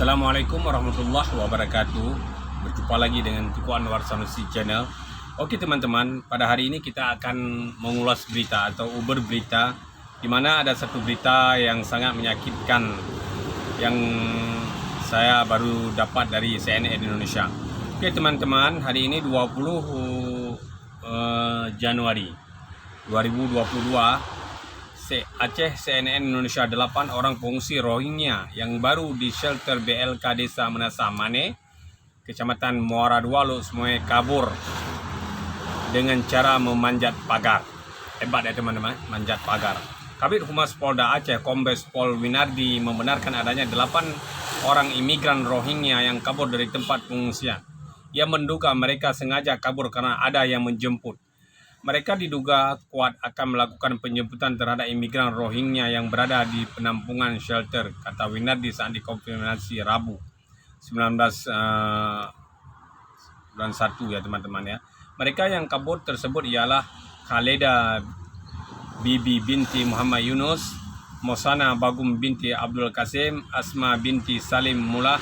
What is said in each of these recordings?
Assalamualaikum warahmatullahi wabarakatuh. Berjumpa lagi dengan Tuku Anwar Sanusi Channel. Oke teman-teman, pada hari ini kita akan mengulas berita atau uber berita, di mana ada satu berita yang sangat menyakitkan yang saya baru dapat dari CNN Indonesia. Oke teman-teman, hari ini 20 Januari 2022, Aceh, CNN Indonesia, 8 orang pengungsi Rohingya yang baru di shelter BLK Desa Menasa Mane, Kecamatan Muara Dua, Lok Semoy, kabur dengan cara memanjat pagar. Hebat ya teman-teman, manjat pagar. Kabid Humas Polda Aceh, Kombes Pol Winardi, membenarkan adanya 8 orang imigran Rohingya yang kabur dari tempat pengungsian. Ia menduga mereka sengaja kabur karena ada yang menjemput. Mereka diduga kuat akan melakukan penjemputan terhadap imigran Rohingya yang berada di penampungan shelter, kata Winardi saat dikonfirmasi Rabu 19 bulan 1 ya teman-teman ya. Mereka yang kabur tersebut ialah Khaleda Bibi binti Muhammad Yunus, Mosana Bagum binti Abdul Qasim, Asma binti Salim Mullah,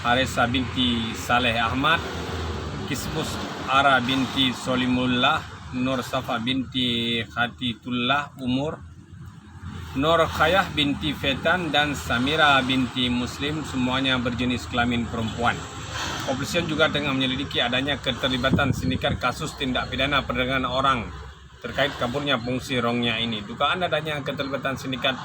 Haresa binti Saleh Ahmad, Kismus Ara binti Solimullah, Nur Safa binti Khatitullah Umur, Nur Khayah binti Fetan, dan Samira binti Muslim, semuanya berjenis kelamin perempuan. Kepolisian juga tengah menyelidiki adanya keterlibatan sindikat kasus tindak pidana perdagangan orang terkait kaburnya pengungsi Rohingya ini. Dugaan adanya keterlibatan sindikat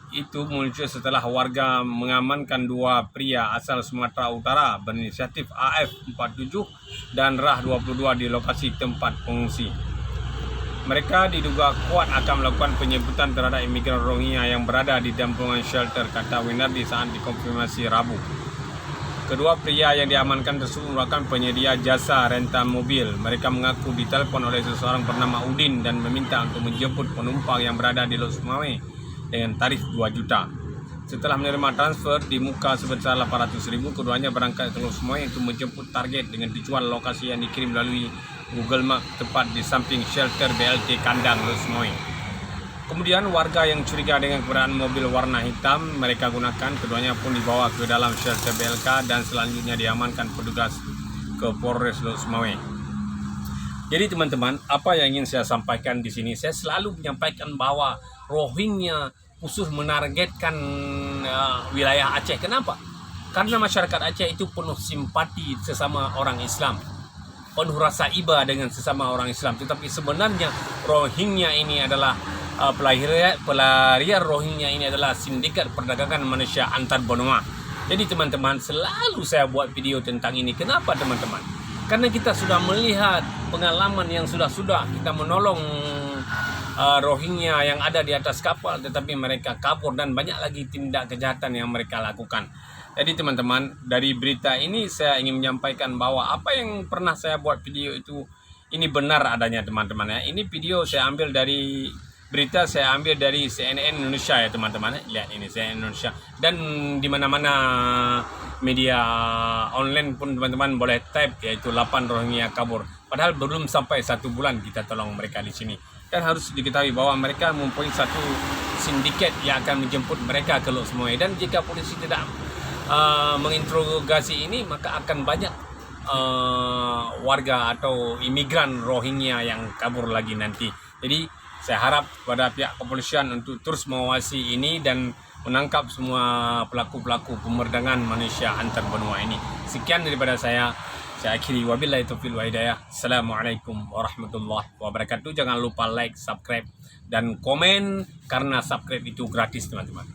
itu muncul setelah warga mengamankan 2 pria asal Sumatera Utara berinisiatif AF47 dan RAH22 di lokasi tempat pengungsi. Mereka diduga kuat akan melakukan penjemputan terhadap imigran Rohingya yang berada di tampungan shelter, kata Winardi saat dikonfirmasi Rabu. Kedua pria yang diamankan tersebut merupakan penyedia jasa rental mobil. Mereka mengaku ditelepon oleh seseorang bernama Udin dan meminta untuk menjemput penumpang yang berada di Lok Semoy dengan tarif 2 juta. Setelah menerima transfer di muka sebesar 800.000, keduanya berangkat ke Lok Semoy untuk menjemput target dengan tujuan lokasi yang dikirim melalui Google Map, tepat di samping shelter BLT Kandang Lok Semoy. Kemudian warga yang curiga dengan keberadaan mobil warna hitam mereka gunakan, keduanya pun dibawa ke dalam shelter BLK dan selanjutnya diamankan petugas ke Polres Lok Semoy. Jadi teman-teman, apa yang ingin saya sampaikan di sini, saya selalu menyampaikan bahwa Rohingya khusus menargetkan wilayah Aceh. Kenapa? Karena masyarakat Aceh itu penuh simpati sesama orang Islam, penuh rasa iba dengan sesama orang Islam. Tetapi sebenarnya Rohingya ini adalah pelarian Rohingya ini adalah sindikat perdagangan manusia antar benua. Jadi teman-teman, selalu saya buat video tentang ini. Kenapa teman-teman? Karena kita sudah melihat pengalaman yang sudah kita menolong Rohingya yang ada di atas kapal, tetapi mereka kabur dan banyak lagi tindak kejahatan yang mereka lakukan. Jadi teman-teman, dari berita ini saya ingin menyampaikan bahwa apa yang pernah saya buat video itu, ini benar adanya teman-teman ya. Ini video saya ambil dari berita, saya ambil dari CNN Indonesia ya teman-teman. Lihat ini CNN Indonesia, dan di mana-mana media online pun teman-teman boleh type, yaitu 8 Rohingya kabur. Padahal belum sampai 1 bulan kita tolong mereka di sini. Dan harus diketahui bahwa mereka mempunyai satu sindiket yang akan menjemput mereka ke Lok Semoy. Dan jika polisi tidak menginterogasi ini, maka akan banyak warga atau imigran Rohingya yang kabur lagi nanti. Jadi saya harap kepada pihak kepolisian untuk terus mengawasi ini dan menangkap semua pelaku-pelaku pemerdagangan manusia antar benua ini. Sekian daripada saya akhiri, wabillahi taufiq wal hidayah. Assalamualaikum warahmatullahi wabarakatuh. Jangan lupa like, subscribe, dan komen, karena subscribe itu gratis teman-teman.